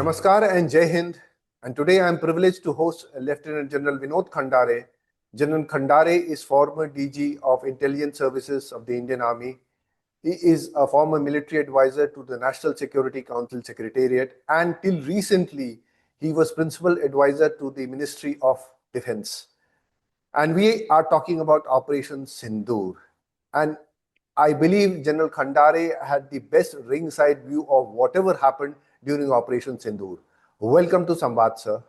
Namaskar and Jai Hind. And today I am privileged to host Lieutenant General Vinod Khandare. General Khandare is former DG of Intelligence Services of the Indian Army. He is a former military advisor to the National Security Council Secretariat, and till recently, he was principal advisor to the Ministry of Defense. And we are talking about Operation Sindoor. And I believe General Khandare had the best ringside view of whatever happened during Operation Sindoor. Welcome to Samvad, sir.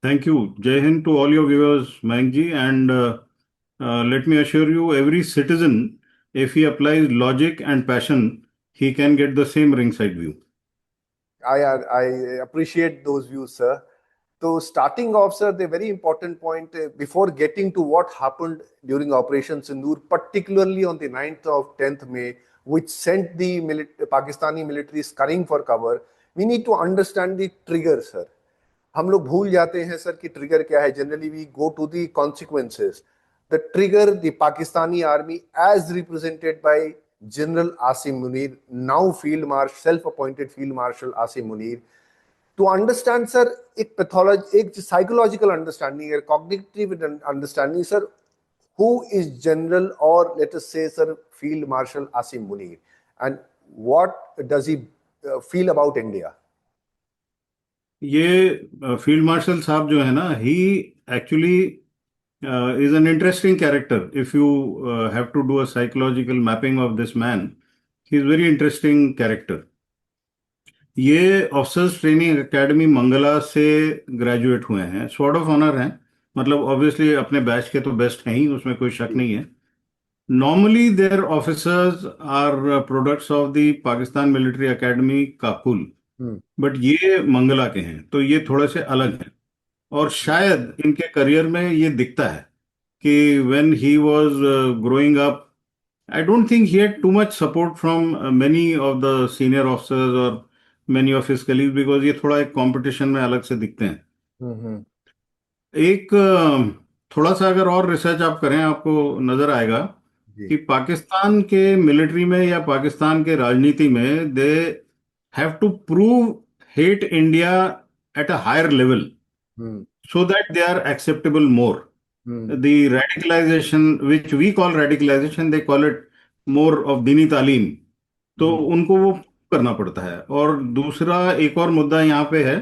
Thank you. Jai Hind to all your viewers, Mayank ji. And let me assure you, every citizen, if he applies logic and passion, he can get the same ringside view. I appreciate those views, sir. So starting off, sir, the very important point before getting to what happened during Operation Sindoor, particularly on the 9th of 10th May, which sent the Pakistani military scurrying for cover, we need to understand the trigger, sir. हम लोग भूल जाते हैं sir कि trigger क्या है. Generally we go to the consequences. The trigger the Pakistani army as represented by general Asim Munir, now field marshal, self appointed field marshal Asim Munir. To understand sir एक pathology, एक साइकोलॉजिकल अंडरस्टैंडिंग है, cognitive understanding sir. Who is General, or let us say, sir, Field Marshal Asim Munir, and what does he feel about India? ये field marshal साहब जो है ना, ही actually is an interesting character. If you have to do a psychological mapping of this man, he is very interesting character. ये officers training academy Mangla से graduate हुए हैं, sword of honour हैं. मतलब ऑब्वियसली अपने बैच के तो बेस्ट हैं ही, उसमें कोई शक नहीं है. Normally there officers are products of the Pakistan military academy Kakul, but ये मंगला के हैं, तो ये थोड़े से अलग हैं. और शायद इनके करियर में ये दिखता है कि when he was growing up, I don't think he had too much support from many of the senior officers or many of his colleagues, because ये थोड़ा एक कंपटीशन में अलग से दिखते हैं. एक थोड़ा सा अगर और रिसर्च आप करें, आपको नजर आएगा कि पाकिस्तान के मिलिट्री में या पाकिस्तान के राजनीति में they have to prove hate India at a higher level so that they are acceptable more. The radicalization, which we call radicalization, they call it more of दीनी तालीम. तो उनको वो करना पड़ता है. और दूसरा एक और मुद्दा यहाँ पे है,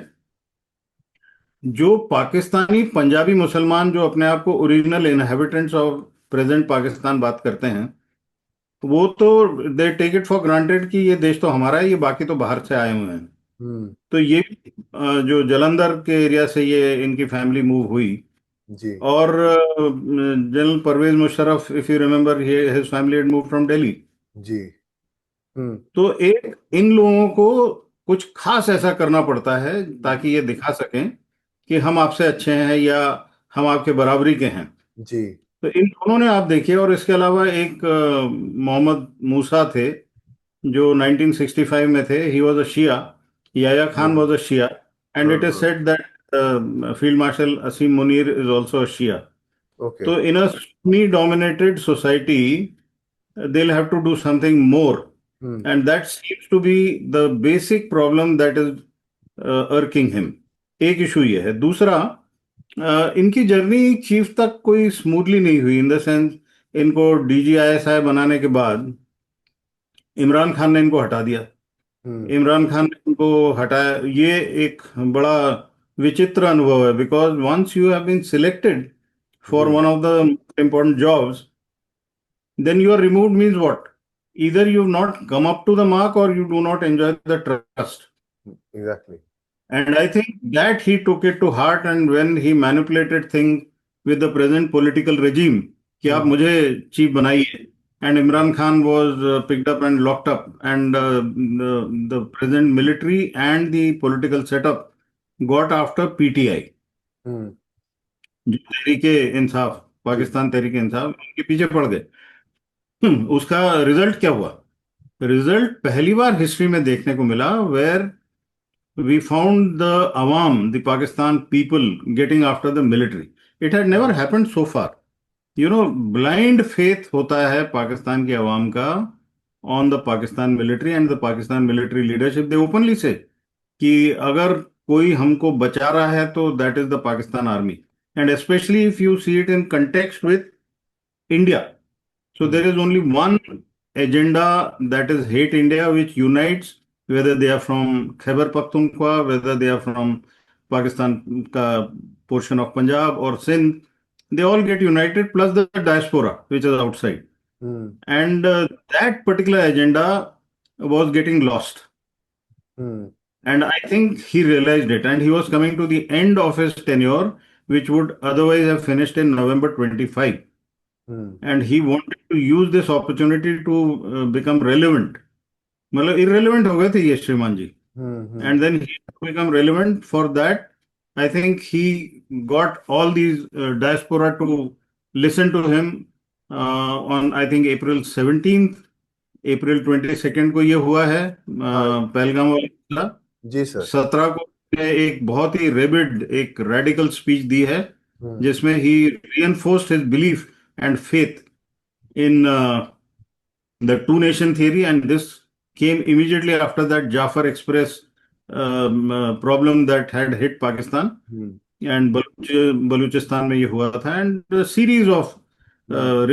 जो पाकिस्तानी पंजाबी मुसलमान जो अपने आप को original inhabitants of present Pakistan बात करते हैं, वो तो they take it for granted कि ये देश तो हमारा है, ये बाकी तो बाहर से आए हुए हैं. तो ये जो जलंधर के एरिया से ये इनकी फैमिली मूव हुई जी. और general Parvez Musharraf, if you remember, his family had moved from Delhi जी. तो एक इन लोगों को कुछ खास ऐसा करना पड़ता है ताकि ये दिखा सकें कि हम आपसे अच्छे हैं या हम आपके बराबरी के हैं जी. तो इन दोनों ने आप देखिए. और इसके अलावा एक मोहम्मद मूसा थे जो 1965 में थे. He was a Shia. Yahya Khan was a Shia, and it is said that Field Marshal Asim Munir is also a Shia. Okay. So in a Sunni-dominated society, they'll have to do something more, and that seems to be the basic problem that is irking him. एक issue ये है. दूसरा, इनकी journey chief तक कोई smoothly नहीं हुई. In the sense, इनको DGISI बनाने के बाद इमरान खान ने इनको हटा दिया. इमरान खान ने उनको हटाया. ये एक बड़ा विचित्र अनुभव है, because once you have been selected for one of the important jobs, then you are removed. Means what? Either you have not come up to the mark और you do not enjoy the trust. Exactly. And I think that he took it to heart, and when he manipulated thing with the present political regime कि आप मुझे chief बनाइए, and Imran Khan was picked up and locked up, and the present military and the political setup got after PTI, जो तहरीके इंसाफ, पाकिस्तान तहरीके इंसाफ, उनके पीछे पड़ गए. उसका रिजल्ट क्या हुआ? रिजल्ट पहली बार हिस्ट्री में देखने को मिला, where we found the awam, the Pakistan people, getting after the military. It had never happened so far. You know, blind faith होता है पाकिस्तान के अवाम का on the Pakistan military and the Pakistan military leadership. They openly से कि अगर कोई हमको बचा रहा है तो that is the Pakistan army, and specially if you see it in context with India. So there is only one agenda, that is hate India, which unites, whether they are from Khyber Pakhtunkhwa, whether they are from Pakistan ka portion of Punjab or Sindh, they all get united, plus the diaspora which is outside. Hmm. And that particular agenda was getting lost. Hmm. And I think he realized it, and he was coming to the end of his tenure, which would otherwise have finished in November 25. Hmm. And he wanted to use this opportunity to become relevant. मतलब irrelevant हो गए थे ये श्रीमान जी. Hmm. And then he to become relevant. For that, I think he got all these diaspora to listen to him on, I think, April 17th. April 22nd को ये हुआ है हाँ पहलगाम वाला. जी सर. 17 को उसने एक बहुत ही रेबिड, एक रेडिकल स्पीच दी है, Hmm. जिसमें ही reinforced his belief and faith in the two nation theory, and this came immediately after that Jafar Express problem that had hit Pakistan, Hmm. and Baluchistan में ये हुआ था, and a series of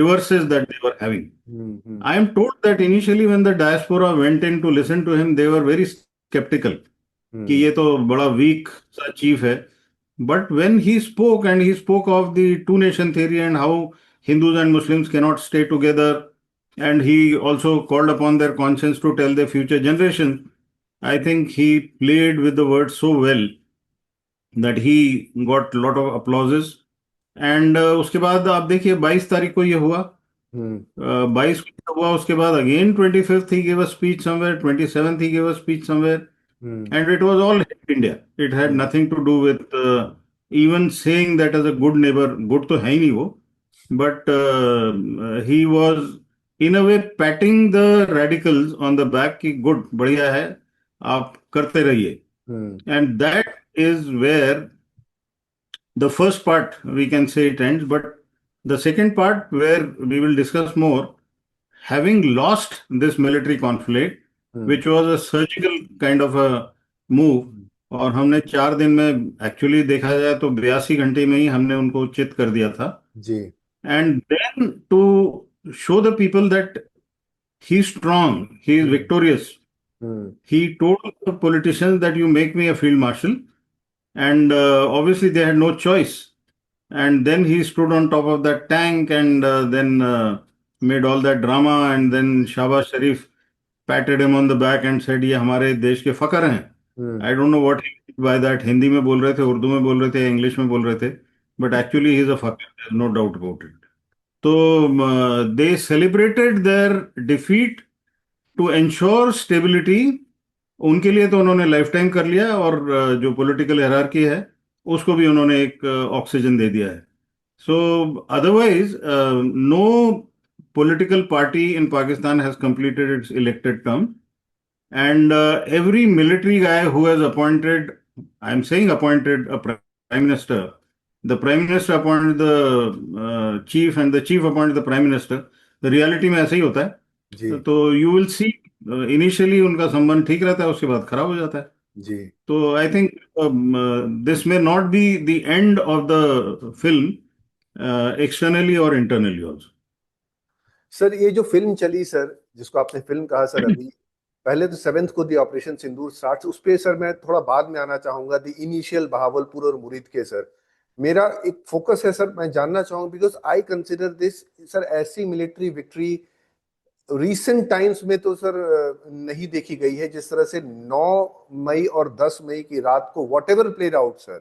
reverses that they were having. Hmm. I am told that initially when the diaspora went in to listen to him, they were very skeptical कि ये तो बड़ा weak सा chief है. But when he spoke, and he spoke of the two nation theory and how Hindus and Muslims cannot stay together, and he also called upon their conscience to tell their future generations, I think he played with the words so well that he got a lot of applauses. And उसके बाद आप देखिए 22 तारीख को ये हुआ. Hmm. 22 को हुआ, उसके बाद again 25th he gave a speech somewhere, 27th he gave a speech somewhere. Hmm. And it was all hate India. It had nothing to do with even saying that as a good neighbor. Good तो है ही नहीं वो, but he was in a way patting the radicals on the back कि good, बढ़िया है, आप करते रहिए. Hmm. And that is where the first part, we can say, it ends. But the second part, where we will discuss more, having lost this military conflict, which was a surgical kind of a move, और हमने 4 दिन में actually देखा जाए तो 82 घंटे में ही हमने उनको चित कर दिया था. जी. And then to show the people that he is strong, he is victorious, he told the politicians that you make me a field marshal, and obviously they had no choice. And then he stood on top of that tank, and then made all that drama, and then Shahbaz Sharif patted him on the back and said ये हमारे देश के फकर हैं. I don't know what he meant by that. Hindi में बोल रहे थे, उर्दू में बोल रहे थे, इंग्लिश में बोल रहे थे, but actually he is a fucker. There's no doubt about it. So they celebrated their defeat to ensure stability. उनके लिए तो उन्होंने लाइफ टाइम कर लिया, और जो पॉलिटिकल हायरार्की है उसको भी उन्होंने एक ऑक्सीजन दे दिया है. So otherwise no political party in Pakistan has completed its elected term, and every military guy who has appointed, I'm saying appointed, a prime minister, the prime minister appointed the chief, and the chief appointed the prime minister. The reality में ऐसा ही होता है. जी. तो you will see initially उनका संबंध ठीक रहता है, उसके बाद खराब हो जाता है. जी. तो I think this may not be the end of the film, externally और इंटरनली ऑल्सो. सर ये जो फिल्म चली सर, जिसको आपने फिल्म कहा सर, अभी पहले तो 7th को दी ऑपरेशन सिंदूर स्टार्ट, उस पे सर मैं थोड़ा बाद में आना चाहूंगा. द इनिशियल बहावलपुर और मुरीद के सर मेरा एक फोकस है सर, मैं जानना चाहूंगा because I consider this sir ऐसी मिलिट्री विक्ट्री रिसेंट टाइम्स में तो सर नहीं देखी गई है, जिस तरह से 9 मई और 10 मई की रात को what ever played out sir,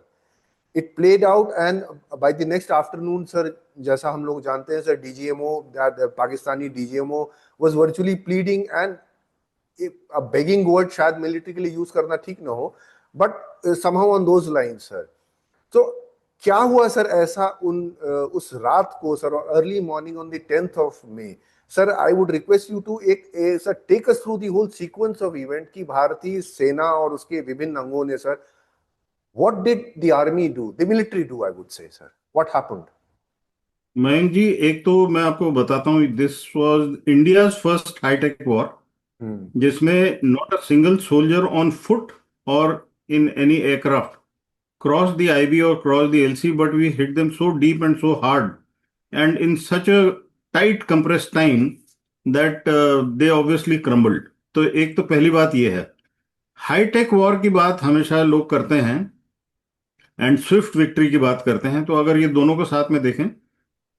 it played out. And by the next afternoon sir, जैसा हम लोग जानते हैं sir, DGMO, Pakistani DGMO was virtually pleading, and begging word शायद मिलिट्री के लिए यूज करना ठीक ना हो, but somehow on those lines sir. तो क्या हुआ सर ऐसा उस रात को सर, और early morning on the 10th of May sir, I would request you to sir take us through the whole sequence of event कि भारतीय सेना और उसके विभिन्न अंगों ने sir, what did the army do, the military do, I would say sir, what happened. Mayank ji, एक तो मैं आपको बताता हूँ, this was India's first hightech war, जिसमें not a single soldier on foot और in any aircraft cross the IB or cross the LC, but we hit them so deep and so hard and in such a tight compressed time that they obviously crumbled. तो एक तो पहली बात ये है. Hi tech war की बात हमेशा लोग करते हैं एंड स्विफ्ट विक्ट्री की बात करते हैं. तो अगर ये दोनों को साथ में देखें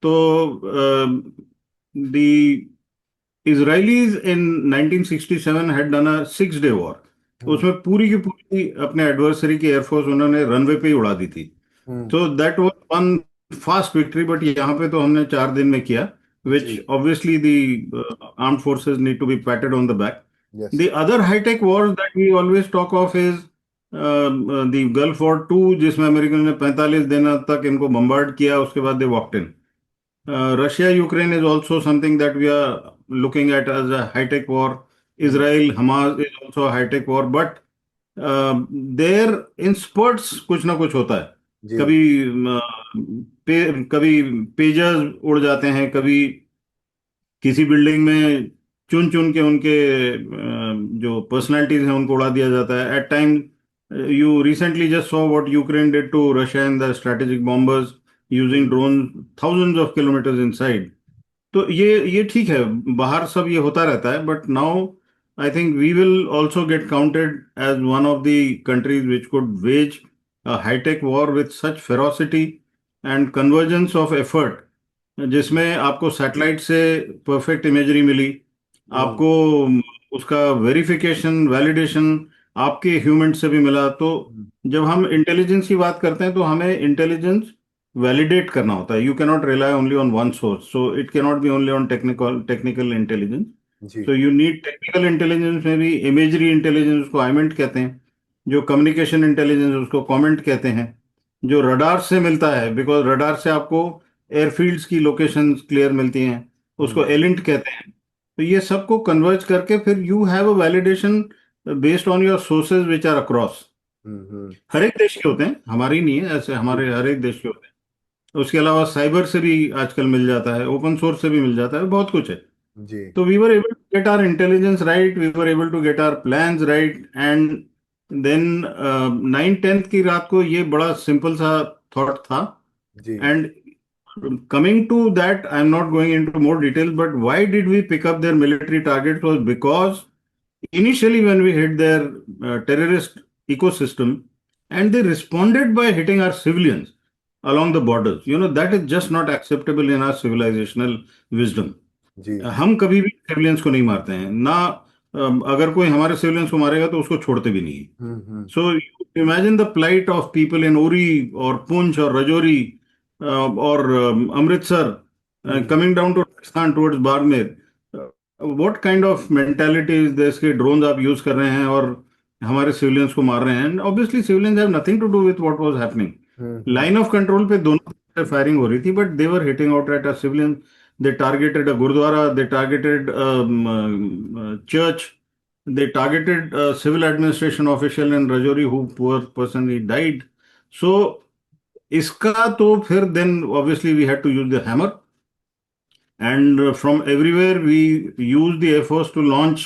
तो the Israelis in 1967 had done a 6-day war. उसमें पूरी की पूरी अपने एडवर्सरी की एयरफोर्स उन्होंने रनवे पे ही उड़ा दी थी. तो that was one fast victory. But यहाँ पे तो हमने 4 दिन में किया, which ji. obviously the armed forces need to be patted on the back. Yes. The other high-tech wars that we always talk of is the Gulf War 2, जिसमें American ने 45 दिन तक इनको बम्बार्ड किया, उसके बाद they walked in. Russia Ukraine is also something that we are looking at as a high-tech war. Israel Hamas is also a high-tech war, but there in spurts कुछ ना कुछ होता है. जी. कभी पेजर्स उड़ जाते हैं, कभी किसी बिल्डिंग में चुन चुन के उनके जो पर्सनालिटीज हैं उनको उड़ा दिया जाता है. At time you recently just saw what Ukraine did to Russia in the strategic bombers using drone thousands of kilometres inside. तो ये ठीक है, बाहर सब ये होता रहता है. But now I think we will also get counted as one of the countries which could wage a hightech war with such ferocity and convergence of effort, जिसमें आपको सैटेलाइट से परफेक्ट इमेजरी मिली, आपको उसका वेरिफिकेशन वैलिडेशन आपके human से भी मिला. तो जब हम इंटेलिजेंस की बात करते हैं तो हमें इंटेलिजेंस वैलिडेट करना होता है. You can not rely only on one source, so it can not be only on technical intelligence. So you need technical intelligence में भी इमेजरी इंटेलिजेंस उसको आइमेंट कहते हैं, जो कम्युनिकेशन इंटेलिजेंस उसको कॉमेंट कहते हैं, जो रडार से मिलता है, बिकॉज रडार से आपको एयरफील्ड्स की लोकेशंस क्लियर मिलती हैं, उसको एलिंट कहते हैं. तो ये सबको कन्वर्ज करके फिर you have a validation based on your sources which are across. हर एक देश के होते हैं, हमारी नहीं है, ऐसे हमारे हर एक देश के होते हैं. उसके अलावा साइबर से भी आजकल मिल जाता है, ओपन सोर्स से भी मिल जाता है, बहुत कुछ है. जी. तो we were able to get our intelligence right, we were able to get our plans right. And then 9-10 की रात को ये बड़ा सिंपल सा थॉट था. And coming to that, I'm not going into more details, but why did we pick up their military targets was because initially when we hit their terrorist ecosystem, and they responded by hitting our civilians along the borders. You know, that is just not acceptable in our civilizational wisdom. जी. हम कभी भी civilians को नहीं मारते हैं ना. अगर कोई हमारे सिविलियंस को मारेगा तो उसको छोड़ते भी नहीं है. So imagine the plight of people in Uri और पुंछ और Rajouri or Amritsar, coming down to Rajasthan towards Barmer. What kind of mentality is this कि drones आप use कर रहे हैं और हमारे civilians को मार रहे हैं? And obviously civilians have nothing to do with what was happening. Line of control पे दोनों firing हो रही थी, but they were hitting out at a civilian. They targeted a gurdwara, they targeted a church, they targeted a civil administration official in Rajouri who poor person he died. So इसका तो फिर then obviously we had to use the hammer, and from everywhere we used the Air Force to launch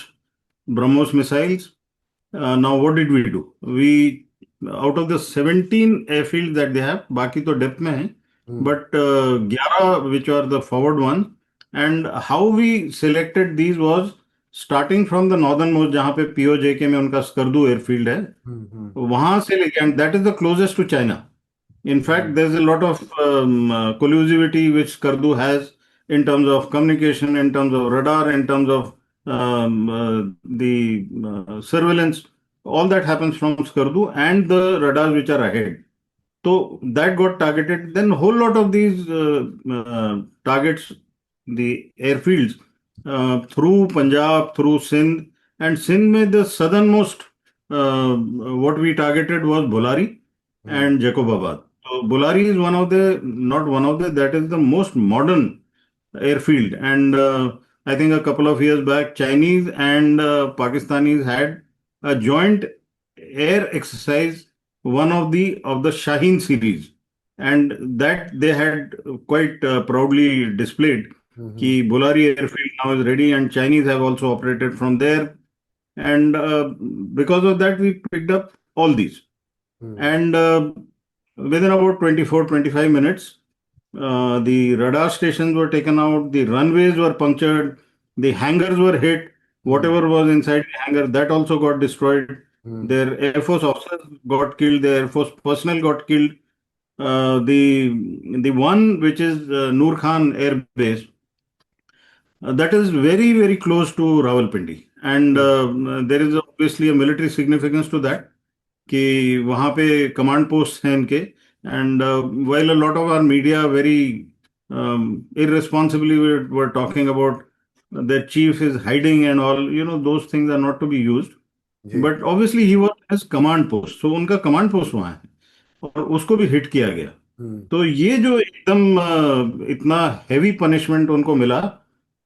BrahMos missiles. Now what did we do? We, out of the 17 airfields that they have, बाकी तो depth में है, but 11 which are the forward ones. And how we selected these was starting from the northernmost, जहाँ पे POJK में उनका Skardu airfield है, वहां से लेके, and that is the closest to China. In fact, there's a lot of collusivity which Skardu has in terms of communication, in terms of radar, in terms of the surveillance. All that happens from Skardu and the radars which are ahead. So that got targeted. Then a whole lot of these targets, the airfields, through Punjab, through Sindh, and Sindh में the southernmost, what we targeted was Bolari and Jacobabad. So Bolari is one of the, not one of the, that is the most modern airfield. And I think a couple of years back, Chinese and Pakistanis had a joint air exercise, one of the Shaheen series, and that they had quite proudly displayed. कि Bolari airfield now is ready, and Chinese have also operated from there. And because of that, we picked up all these. Hmm. And within about 24-25 minutes, the radar stations were taken out, the runways were punctured, the hangars were hit, Hmm. whatever was inside the hangar, that also got destroyed. Hmm. Their Air Force officers got killed, the Air Force personnel got killed. The one which is Noor Khan Air Base, that is very, very close to Rawalpindi. And Hmm. there is obviously a military significance to that. कि वहाँ पे command post हैं इनके and while a lot of our media very irresponsibly were talking about their chief is hiding and all, those things are not to be used, जी. but obviously he was his command post, so उनका command post वहाँ है और उसको भी hit किया गया. Hmm. तो ये जो एकदम इतना हैवी पनिशमेंट उनको मिला,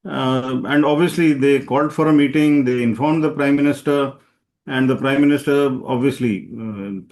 and obviously they called for a meeting, they inform the prime minister, and the prime minister, obviously,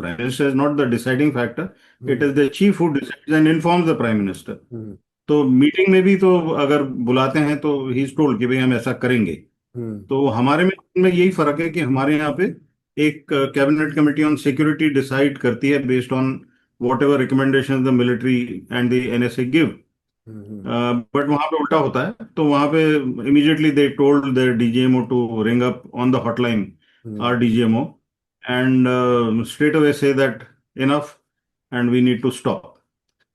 prime minister is not the deciding factor. It Hmm. is the chief who decides and informs the prime minister. Hmm. तो meeting में भी तो अगर बुलाते हैं तो he is told कि भाई हम ऐसा करेंगे. Hmm. तो हमारे में यही फर्क है कि हमारे यहाँ पे एक cabinet committee on security decide करती है based on whatever recommendation the military and the NSA give. Hmm. But वहाँ पे उल्टा होता है. तो वहाँ पे immediately they told the DGMO to ring up on the hotline Hmm. our DGMO and straight away say that enough and we need to stop.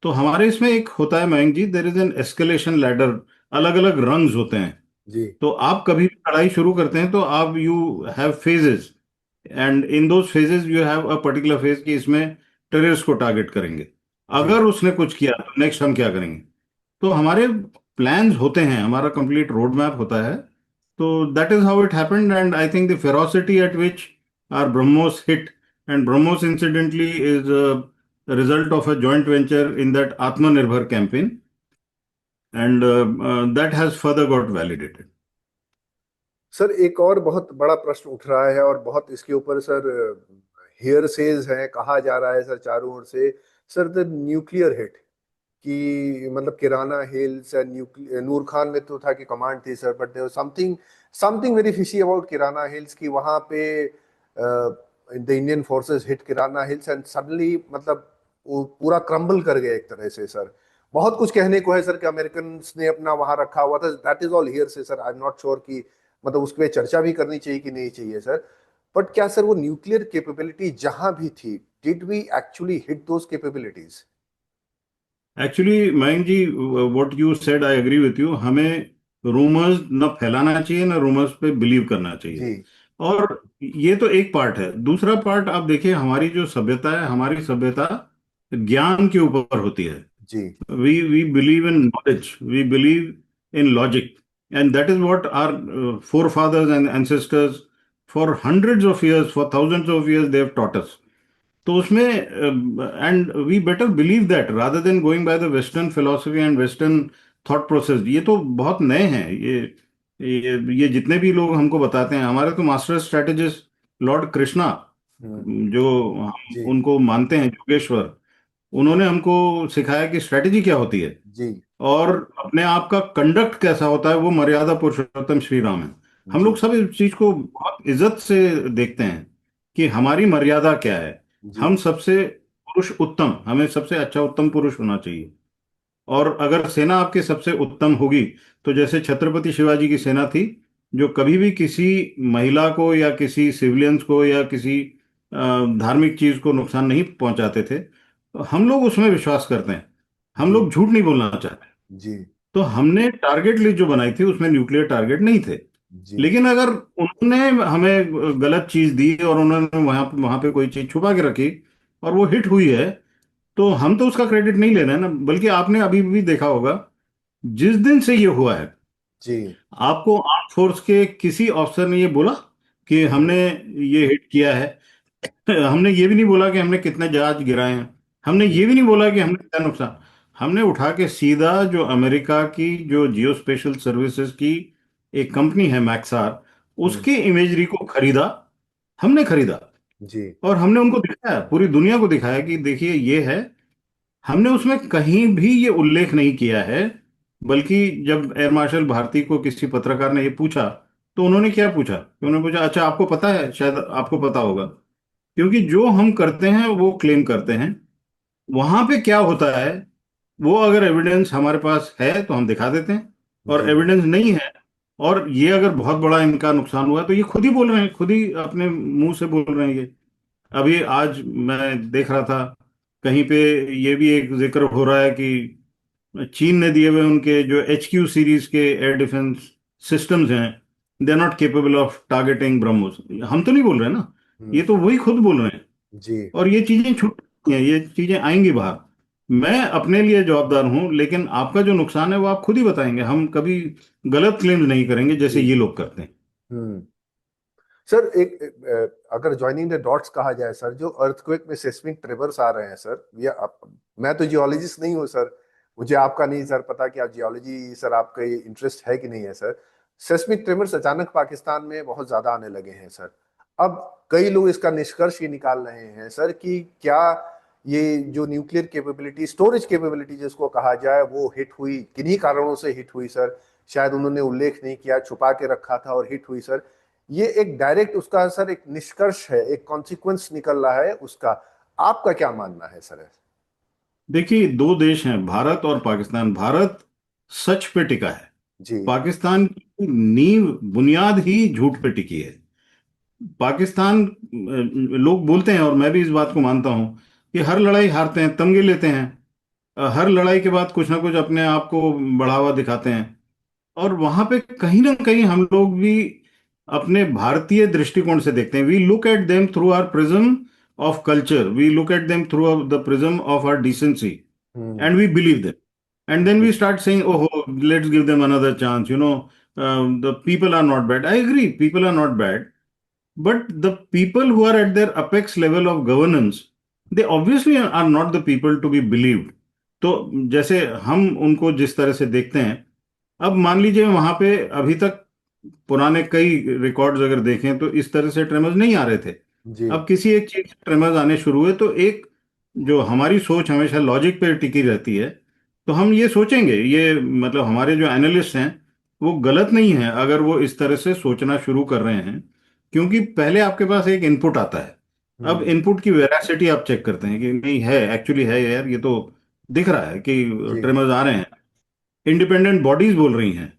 तो हमारे इसमें एक होता है Mayank ji, there is an escalation ladder. अलग अलग रंग्स होते हैं. जी. तो आप कभी भी लड़ाई शुरू करते हैं तो आप you have phases, and in those phases you have a particular phase कि इसमें टेररिस्ट को टारगेट करेंगे, जी. अगर उसने कुछ किया तो नेक्स्ट हम क्या करेंगे. तो हमारे प्लान्स होते हैं, हमारा कंप्लीट रोड मैप होता है. तो that is how it happened, and I think the ferocity at which our BrahMos hit, and BrahMos incidentally is a result of a joint venture in that Atmanirbhar campaign, and that has further got validated. Sir एक और बहुत बड़ा प्रश्न उठ रहा है और बहुत इसके ऊपर सर हेयर सेज है, कहा जा रहा है सर चारों ओर से, सर द न्यूक्लियर हिट कि मतलब किराना हिल्स न्यूक्लियर, नूर खान में तो था कि कमांड थी sir, but there something something very fishy about Kirana hills कि वहां पे the Indian forces hit Kirana hills and suddenly मतलब वो पूरा क्रम्बल कर गया एक तरह से सर. बहुत कुछ कहने को है सर कि अमेरिकन ने अपना वहां रखा हुआ था, दैट इज ऑल हियर से sir. I am not sure कि मतलब उस पर चर्चा भी करनी चाहिए कि नहीं चाहिए सर. बट क्या सर वो न्यूक्लियर कैपेबिलिटी जहां भी थी, did we actually hit those capabilities? Actually Mayank ji, what you said I agree with you. हमें रूमर्स न फैलाना चाहिए, न रूमर्स पे बिलीव करना चाहिए. जी. और ये तो एक पार्ट है. दूसरा पार्ट आप देखिए, हमारी जो सभ्यता है, हमारी सभ्यता ज्ञान के ऊपर होती है. जी. We believe in knowledge, we believe in logic, and that is what our forefathers and ancestors for hundreds of years, for thousands of years, they have taught us. तो उसमें and we better believe that rather than going by the western philosophy and western thought process. ये तो बहुत नए हैं. ये जितने भी लोग हमको बताते हैं, हमारे तो मास्टर स्ट्रेटेजिस्ट लॉर्ड कृष्णा, हम्म. जो हम जी. उनको मानते हैं योगेश्वर, उन्होंने हमको सिखाया कि स्ट्रेटेजी क्या होती है जी. और अपने आप का कंडक्ट कैसा होता है. वो मर्यादा पुरुषोत्तम श्री राम है. हम जी. लोग सब इस चीज को बहुत इज्जत से देखते हैं कि हमारी मर्यादा क्या है. जी. हम सबसे पुरुष उत्तम, हमें सबसे अच्छा उत्तम पुरुष होना चाहिए. और अगर सेना आपकी सबसे उत्तम होगी, तो जैसे छत्रपति शिवाजी की सेना थी, जो कभी भी किसी महिला को या किसी सिविलियंस को या किसी धार्मिक चीज को नुकसान नहीं पहुंचाते थे, तो हम लोग उसमें विश्वास करते हैं. हम जी. लोग झूठ नहीं बोलना चाहते. जी. तो हमने टारगेट लिस्ट जो बनाई थी उसमें न्यूक्लियर टारगेट नहीं थे. जी. लेकिन अगर उन्होंने हमें गलत चीज दी और उन्होंने वहां वहां पे कोई चीज छुपा के रखी और वो हिट हुई है, तो हम तो उसका क्रेडिट नहीं लेना है ना. बल्कि आपने अभी भी देखा होगा, जिस दिन से ये हुआ है, जी. आपको आर्म फोर्स के किसी ऑफिसर ने ये बोला कि हमने ये हिट किया है. हमने ये भी नहीं बोला कि हमने कितने जहाज गिराए हैं. हमने जी. ये भी नहीं बोला कि हमने क्या नुकसान. हमने उठा के सीधा जो अमेरिका की जो जियो स्पेशल सर्विसेज की एक कंपनी है मैक्सार, हम्म. उसकी इमेजरी को खरीदा. हमने खरीदा जी. और हमने उनको दिखाया, पूरी दुनिया को दिखाया कि देखिए ये है. हमने उसमें कहीं भी ये उल्लेख नहीं किया है. बल्कि जब एयर मार्शल भारती को किसी पत्रकार ने ये पूछा, तो उन्होंने क्या पूछा, उन्होंने पूछा अच्छा आपको पता है, शायद आपको पता होगा. क्योंकि जो हम करते हैं वो क्लेम करते हैं, वहां पे क्या होता है वो अगर एविडेंस हमारे पास है तो हम दिखा देते हैं, और जी एविडेंस नहीं है और ये अगर बहुत बड़ा इनका नुकसान हुआ तो ये खुद ही बोल रहे हैं, खुद ही अपने मुंह से बोल रहे हैं ये। अभी आज मैं देख रहा था कहीं पे, ये भी एक जिक्र हो रहा है कि चीन ने दिए हुए उनके जो HQ सीरीज के एयर डिफेंस सिस्टम्स हैं, they are not capable of targeting BrahMos. हम तो नहीं बोल रहे ना, ये हम्म, तो वही खुद बोल रहे हैं। जी और ये चीजें छूट हैं, ये चीजें आएंगी बाहर। मैं अपने लिए जवाबदार हूं, लेकिन आपका जो नुकसान है वो आप खुद ही बताएंगे। हम कभी गलत क्लेम नहीं करेंगे जैसे जी। ये लोग करते हैं। हम्म। सर एक अगर ज्वाइनिंग द डॉट्स कहा जाए सर, जो अर्थक्वेक में सेस्मिक ट्रिबर्स आ रहे हैं सर, मैं तो जियोलॉजिस्ट नहीं हूँ सर, मुझे आपका नहीं सर पता कि आप जियोलॉजी सर आपका इंटरेस्ट है कि नहीं है सर। सेस्मिक ट्रिबर्स अचानक पाकिस्तान में बहुत ज्यादा आने लगे हैं सर। अब कई लोग इसका निष्कर्ष ये निकाल रहे हैं सर कि क्या ये जो न्यूक्लियर कैपेबिलिटी, स्टोरेज कैपेबिलिटी जिसको कहा जाए, वो हिट हुई, किन्हीं कारणों से हिट हुई सर। शायद उन्होंने उल्लेख नहीं किया, छुपा के रखा था और हिट हुई सर। ये एक डायरेक्ट उसका सर एक निष्कर्ष है, एक कॉन्सिक्वेंस निकल रहा है उसका। आपका क्या मानना है सर? देखिए, दो देश हैं, भारत और पाकिस्तान। भारत सच पे टिका है, जी पाकिस्तान की नींव बुनियाद ही झूठ पे टिकी है। पाकिस्तान, लोग बोलते हैं और मैं भी इस बात को मानता हूं कि हर लड़ाई हारते हैं, तमगे लेते हैं, हर लड़ाई के बाद कुछ ना कुछ अपने आप को बढ़ावा दिखाते हैं। और वहां पे कहीं ना कहीं हम लोग भी अपने भारतीय दृष्टिकोण से देखते हैं। We look at them through our prism of culture, we look at them through the prism of our decency, hmm and we believe them. And then we जी start saying, oh, let's give them another chance. The people are not bad. I agree, people are not bad. But the people who are at their apex level of governance, they obviously are not the people to be believed. तो जैसे हम उनको जिस तरह से देखते हैं, अब मान लीजिए वहां पे अभी तक पुराने कई रिकॉर्ड्स अगर देखें तो इस तरह से ट्रेमर्स नहीं आ रहे थे। जी अब किसी एक चीज से ट्रेमर्स आने शुरू हुए तो एक, जो हमारी सोच हमेशा लॉजिक पे टिकी रहती है, तो हम ये सोचेंगे, ये मतलब हमारे जो एनालिस्ट हैं वो गलत नहीं है अगर वो इस तरह से सोचना शुरू कर रहे हैं, क्योंकि पहले आपके पास एक इनपुट आता है। अब हम्म इनपुट की वेरासिटी आप चेक करते हैं कि नहीं है, एक्चुअली है यार, ये तो दिख रहा है कि जी ट्रेमर्स आ रहे हैं। इंडिपेंडेंट बॉडीज बोल रही हैं,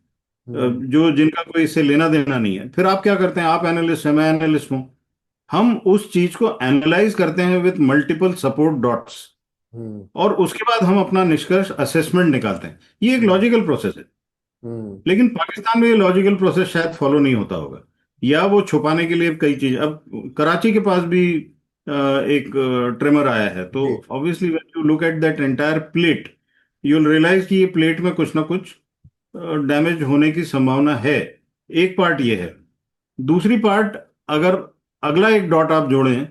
हम्म जो जिनका कोई इससे लेना देना नहीं है। फिर आप क्या करते हैं, आप एनालिस्ट हैं, मैं एनालिस्ट हूं, हम उस चीज को एनालाइज करते हैं विथ मल्टीपल सपोर्ट डॉट्स, हम्म और उसके बाद हम अपना निष्कर्ष असेसमेंट निकालते हैं। ये एक हम्म लॉजिकल प्रोसेस है। हम्म लेकिन पाकिस्तान में ये लॉजिकल प्रोसेस शायद फॉलो नहीं होता होगा, या वो छुपाने के लिए कई चीज। अब कराची के पास भी एक ट्रेमर आया है, तो जी obviously when you look at that entire plate, you will realise कि ये प्लेट में कुछ ना कुछ डैमेज होने की संभावना है। एक पार्ट ये है। दूसरी पार्ट, अगर अगला एक डॉट आप जोड़ें,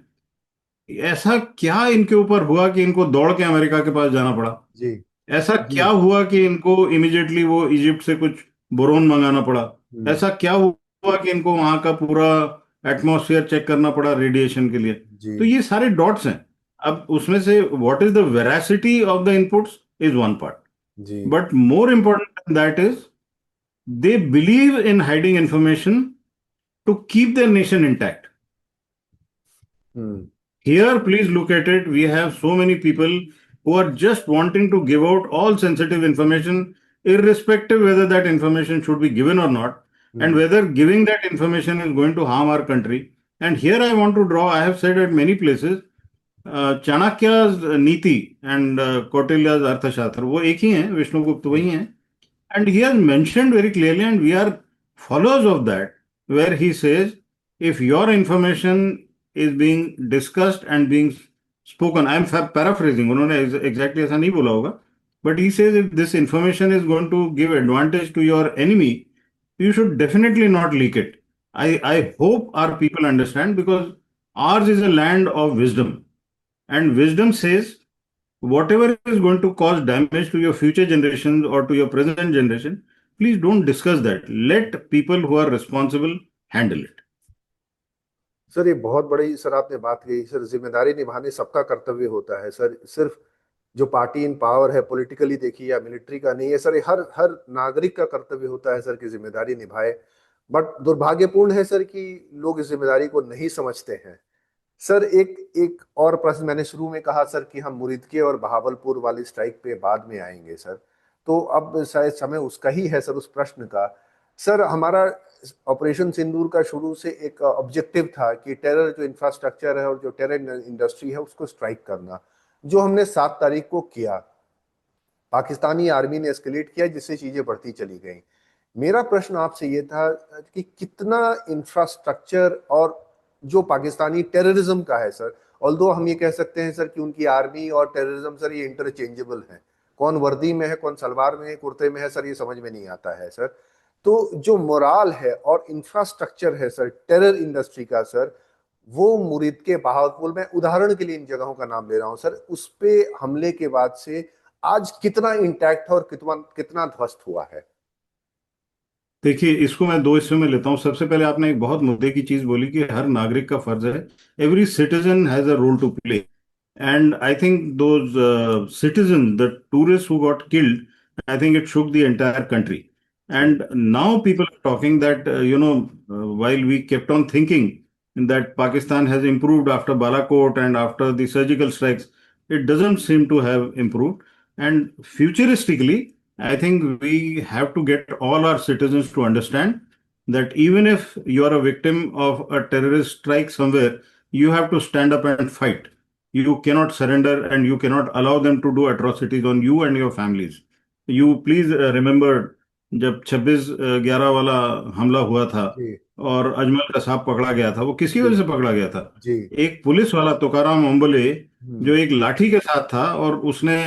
ऐसा क्या इनके ऊपर हुआ कि इनको दौड़ के अमेरिका के पास जाना पड़ा? जी ऐसा जी क्या हुआ कि इनको इमिजिएटली वो इजिप्ट से कुछ बोरोन मंगाना पड़ा? हम्म ऐसा क्या हुआ कि इनको वहां का पूरा एटमॉस्फेयर चेक करना पड़ा रेडिएशन के लिए? जी तो ये सारे डॉट्स हैं। अब उसमें से what is the veracity of the inputs is one part, जी but more important that is they believe in hiding information to keep their nation intact. Hmm Here, please look at it. We have so many people who are just wanting to give out all sensitive information, irrespective whether that information should be given or not, and hmm whether giving that information is going to harm our country. And here I want to draw, I have said at many places, Chanakya's Niti and Kautilya's Arthashastra, वो एक ही हैं, विष्णुगुप्त वही हैं। And he has mentioned very clearly, and we are followers of that, where he says, if your information is being discussed and being spoken, I am paraphrasing, उन्होंने exactly ऐसा नहीं बोला होगा, but he says if this information is going to give advantage to your enemy, you should definitely not leak it. I hope our people understand, because ours is a land of wisdom, and wisdom says whatever is going to cause damage to your future generations or to your present generation, please don't discuss that. Let people who are responsible handle it. Sir ये बहुत बड़ी sir आपने बात कही sir. जिम्मेदारी निभाने सबका कर्तव्य होता है सर, सिर्फ जो पार्टी इन पावर है पॉलिटिकली देखिए या मिलिट्री का नहीं है सर। ये हर हर नागरिक का कर्तव्य होता है सर कि जिम्मेदारी निभाए। बट दुर्भाग्यपूर्ण है सर कि लोग इस जिम्मेदारी को नहीं समझते हैं। सर एक एक और प्रश्न, मैंने शुरू में कहा सर कि हम मुरीदके और बहावलपुर वाली स्ट्राइक पे बाद में आएंगे सर, तो अब शायद समय उसका ही है सर, उस प्रश्न का। सर हमारा ऑपरेशन सिंदूर का शुरू से एक ऑब्जेक्टिव था कि टेरर जो इंफ्रास्ट्रक्चर है और जो टेरर इंडस्ट्री है उसको स्ट्राइक करना, जो हमने 7 तारीख को किया। पाकिस्तानी आर्मी ने एस्केलेट किया जिससे चीजें बढ़ती चली गई। मेरा प्रश्न आपसे ये था कि कितना इंफ्रास्ट्रक्चर और जो पाकिस्तानी टेररिज्म का है सर, ऑल्दो हम ये कह सकते हैं सर कि उनकी आर्मी और टेररिज्म सर ये इंटरचेंजेबल है, कौन वर्दी में है कौन सलवार में है कुर्ते में है सर, ये समझ में नहीं आता है सर। तो जो मोराल है और इंफ्रास्ट्रक्चर है सर टेरर इंडस्ट्री का सर, वो मुरीद के बहावलपुर में, उदाहरण के लिए इन जगहों का नाम ले रहा हूं सर, उस पे हमले के बाद से आज कितना इंटैक्ट है और कितना कितना ध्वस्त हुआ है। देखिए, इसको मैं दो हिस्सों में लेता हूँ। सबसे पहले आपने एक बहुत मुद्दे की चीज बोली कि हर नागरिक का फर्ज है, every citizen has a role to play. And I think those citizens, the tourists who got killed, I think it shook the entire country. जी And now people are talking that, while we kept on thinking that Pakistan has improved after Balakot and after the surgical strikes, it doesn't seem to have improved. And futuristically, I think we have to get all our citizens to understand that even if you are a victim of a terrorist strike somewhere, you have to stand up and fight. You cannot surrender and you cannot allow them to do atrocities on you and your families. You please remember जब 26/11 वाला हमला हुआ था जी और अजमल का साहब पकड़ा गया था, वो किसकी जी वजह से पकड़ा गया था? जी। एक पुलिस वाला तुकाराम ओंबले हम्म। जो एक लाठी के साथ था और उसने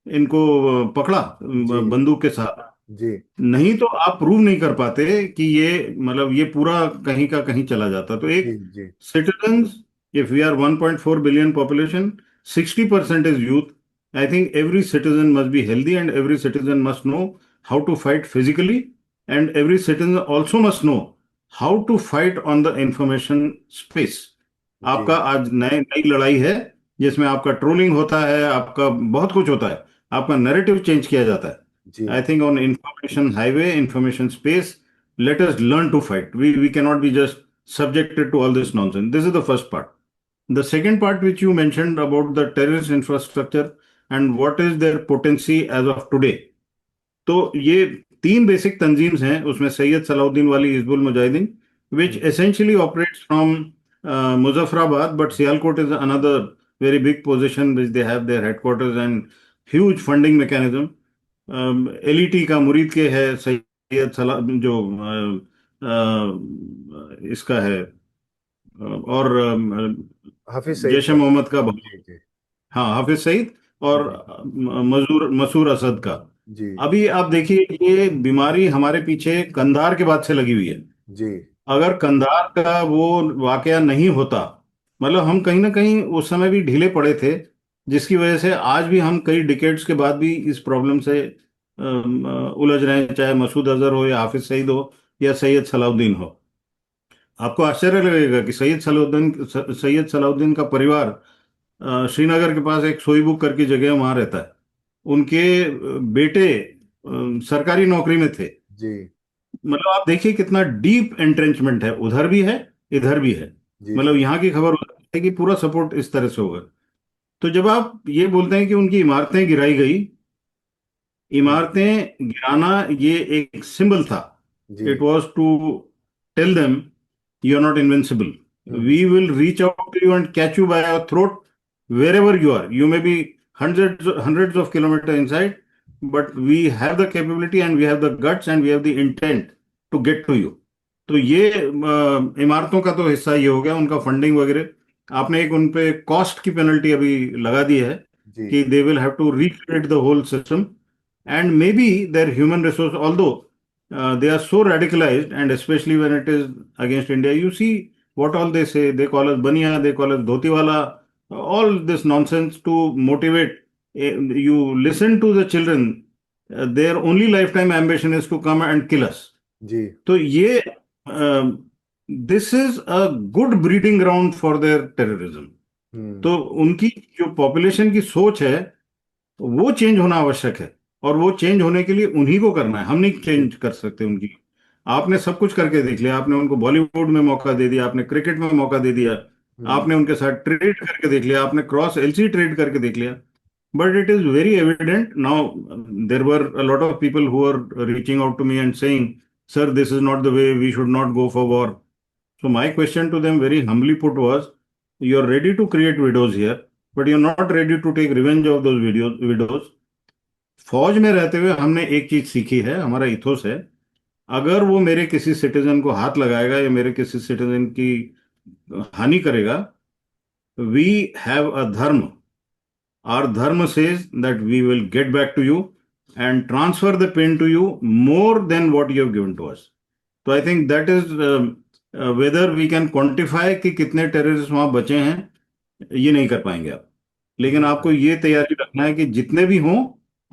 इनको पकड़ा जी बंदूक के साथ। जी नहीं तो आप प्रूव नहीं कर पाते कि ये मतलब ये पूरा कहीं का कहीं चला जाता। तो जी एक जी citizens, if we are 1.4 billion population, 60% is youth. I think every citizen must be healthy and every citizen must know how to fight physically, and every citizen also must know how to fight on the information space. जी आपका आज नई नई लड़ाई है जिसमें आपका trolling होता है, आपका बहुत कुछ होता है, आपका नैरेटिव चेंज किया जाता है। जी I think on information highway, information space, let us learn to fight. We cannot be just subjected to all this nonsense. This is the first part. The second part, which you mentioned about the terrorist infrastructure and what is their potency as of today. तो ये तीन basic तंजीम्स हैं उसमें, सैयद सलाउद्दीन वाली Hizbul Mujahideen, which hmm, essentially operates from Muzaffarabad, but Sialkot is another very big position which they have their headquarters and huge funding mechanism. LET का मुरीद के है सैयद सला जो इसका है, और हाफिज सईद जैश का। मोहम्मद का जी जी हाँ, हाफिज सईद और जी मसूर असद का। जी अभी आप देखिए, ये बीमारी हमारे पीछे कंधार के बाद से लगी हुई है। जी अगर कंधार का वो वाकया नहीं होता, मतलब हम कहीं ना कहीं उस समय भी ढीले पड़े थे, जिसकी वजह से आज भी हम कई डिकेड्स के बाद भी इस प्रॉब्लम से उलझ रहे हैं, चाहे मसूद अजहर हो या हाफिज सईद हो या सैयद सलाउद्दीन हो। आपको आश्चर्य लगेगा कि सैयद सलाउद्दीन का परिवार श्रीनगर के पास एक सोईबुक करके जगह है, वहां रहता है। उनके बेटे सरकारी नौकरी में थे। जी मतलब आप देखिए कितना डीप एंट्रेंचमेंट है, उधर भी है इधर भी है। जी मतलब यहाँ की खबर उधर है कि पूरा सपोर्ट इस तरह से होगा। तो जब आप ये बोलते हैं कि उनकी इमारतें गिराई गई, हम्म, इमारतें गिराना ये एक सिंबल था। जी it was to tell them you are not invincible, hmm, we will reach out to you and catch you by your throat wherever you are, you may be hundreds of kilometers inside, but we have the capability and we have the guts and we have the intent to get to you. तो ये इमारतों का तो हिस्सा ये हो गया, उनका फंडिंग वगैरह। आपने एक उन पे कॉस्ट की पेनल्टी अभी लगा दी है जी कि they will have to recreate the whole system, and maybe their human resource, although they are so radicalized, and especially when it is against India, you see what all they say. They call us baniya, they call us dhotiwala, all this nonsense to motivate. You listen to the children, their only lifetime ambition is to come and kill us. जी तो ये this is a good breeding ground for their terrorism. Hmm तो उनकी जो population की सोच है वो चेंज होना आवश्यक है, और वो चेंज होने के लिए उन्हीं को करना है, हम नहीं जी चेंज कर सकते उनकी। आपने सब कुछ करके देख लिया, आपने उनको बॉलीवुड में मौका दे दिया, आपने क्रिकेट में मौका दे दिया, आपने उनके साथ ट्रेड करके देख लिया, आपने क्रॉस एलसी ट्रेड करके देख लिया, but it is very evident now. There were a lot of people who are reaching out to me and saying, sir, this is not the way, we should not go for war. So my question to them, very humbly put, was, you are ready to create widows here, but you're not ready to take revenge of those widows. फौज में रहते हुए हमने एक चीज सीखी है, हमारा इथोस है, अगर वो मेरे किसी सिटीजन को हाथ लगाएगा या मेरे किसी सिटीजन की हानि करेगा, वी हैव अ धर्म. Our dharma says that we will get back to you and transfer the pain to you more than what you have given to us. So I think that is whether we can quantify कि कितने terrorist वहां बचे हैं, ये नहीं कर पाएंगे आप. लेकिन आपको ये तैयारी रखना है कि जितने भी हों,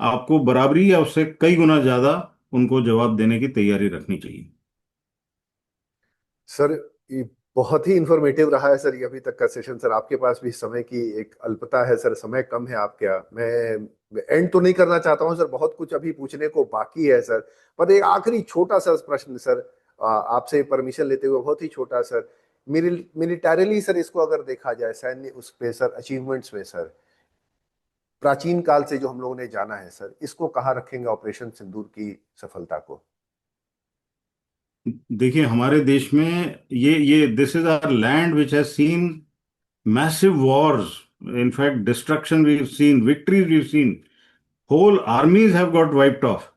आपको बराबरी या उससे कई गुना ज्यादा उनको जवाब देने की तैयारी रखनी चाहिए. सर ये बहुत ही इंफॉर्मेटिव रहा है सर ये अभी तक का सेशन सर। आपके पास भी समय की एक अल्पता है सर, समय कम है आपके। मैं एंड तो नहीं करना चाहता हूं सर, बहुत कुछ अभी पूछने को बाकी है सर। पर एक आखिरी छोटा सा प्रश्न सर, आपसे परमिशन लेते हुए, बहुत ही छोटा सर। मिलिटरीली सर इसको अगर देखा जाए, सैन्य उस पे सर, अचीवमेंट्स में सर, प्राचीन काल से जो हम लोगों ने जाना है सर, इसको कहाँ रखेंगे ऑपरेशन सिंदूर की सफलता को? देखिए, हमारे देश में ये this is our land which has seen massive wars. In fact, destruction we've seen, victories we've seen. Whole armies have got wiped off.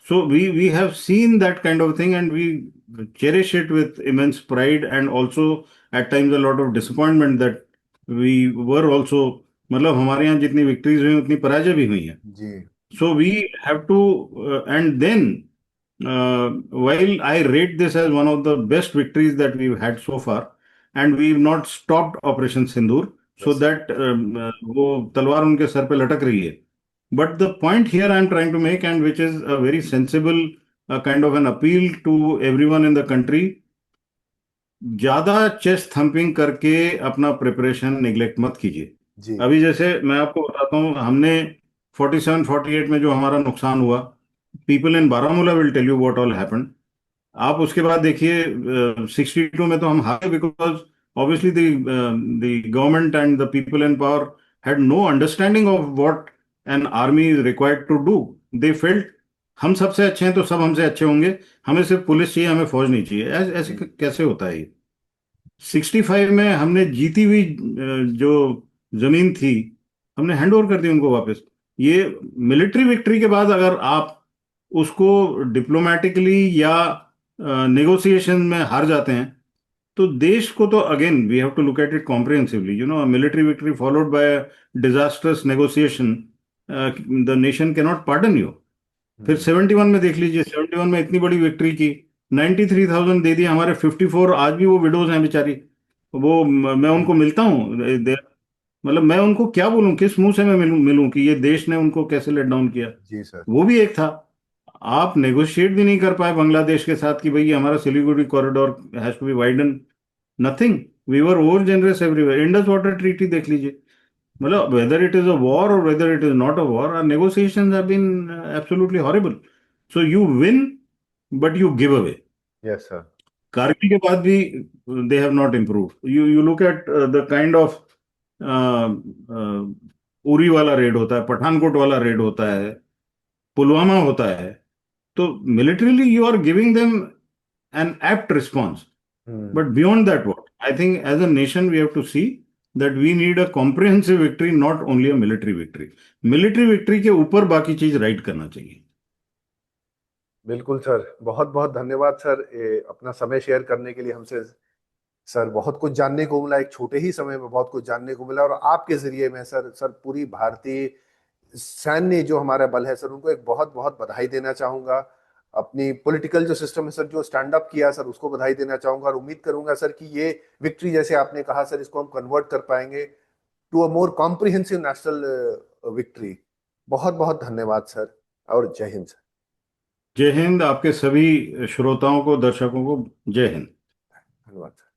So we have seen that kind of thing, and we cherish it with immense pride, and also at times a lot of disappointment that we were also, मतलब हमारे यहाँ जितनी victories हुई उतनी पराजय भी हुई हैं. जी So we have to, and then while I rate this as one of the best victories that we've had so far, and we've not stopped Operation Sindoor, so yes that वो तलवार उनके sir पे लटक रही है. But the point here I'm trying to make, and which is a very sensible kind of an appeal to everyone in the country, ज्यादा chest thumping करके अपना प्रिपरेशन निगलेक्ट मत कीजिए. जी अभी जैसे मैं आपको बताता हूँ, हमने 47 48 में जो हमारा नुकसान हुआ, people in Baramulla will tell you what all happened. आप उसके बाद देखिए 62 में तो हम हारे, because obviously the government and the people in power had no understanding of what an army is required to do. They felt हम सबसे अच्छे हैं तो सब हमसे अच्छे होंगे, हमें सिर्फ पुलिस चाहिए, हमें फौज नहीं चाहिए. ऐसे कैसे होता है ये? 65 में हमने जीती हुई जो जमीन थी, हमने हैंड ओवर कर दी उनको वापस. ये मिलिट्री विक्ट्री के बाद अगर आप उसको डिप्लोमेटिकली या नेगोशिएशन में हार जाते हैं, तो देश को तो again we have to look at it comprehensively. You know, military victory followed by disasters negotiation, the nation can not pardon you. फिर 71 में देख लीजिए, 71 में इतनी बड़ी विक्ट्री की, 93,000 दे दिए. हमारे 54 आज भी वो विडोज हैं बेचारी. वो मैं उनको मिलता हूँ, मतलब मैं उनको क्या बोलूं, किस मुंह से मैं मिलूं कि ये देश ने उनको कैसे लेट डाउन किया. जी सर। वो भी एक था. आप नेगोशिएट भी नहीं कर पाए बांग्लादेश के साथ कि भाई हमारा Siliguri corridor has to be widen. Nothing. We were over generous everywhere. Indus water treaty देख लीजिए. मतलब whether it is a war or whether it is not a war, our negotiations have been absolutely horrible. So you win, but you give away. Yes sir. Kargil के बाद भी they have not improved. You look at the kind of Uri वाला red होता है, पठानकोट वाला red होता है, पुलवामा होता है. तो militarily you are giving them an apt response. But beyond that, what? I think as a nation we have to see that we need a comprehensive victory, not only a military victory. Military victory के ऊपर बाकी चीज right करना चाहिए. बिल्कुल sir, बहुत बहुत धन्यवाद सर अपना समय शेयर करने के लिए हमसे। सर बहुत कुछ जानने को मिला, एक छोटे ही समय में बहुत कुछ जानने को मिला। और आपके जरिए मैं सर पूरी भारतीय सैन्य जो हमारा बल है सर, उनको एक बहुत बहुत बधाई देना चाहूंगा। अपनी पॉलिटिकल जो सिस्टम है सर, जो स्टैंड अप किया सर, उसको बधाई देना चाहूंगा। और उम्मीद करूंगा सर कि ये विक्ट्री, जैसे आपने कहा सर, इसको हम कन्वर्ट कर पाएंगे to a more comprehensive national victory. बहुत बहुत धन्यवाद सर, और जय हिंद सर। जय हिंद. आपके सभी श्रोताओं को, दर्शकों को जय हिंद. धन्यवाद सर।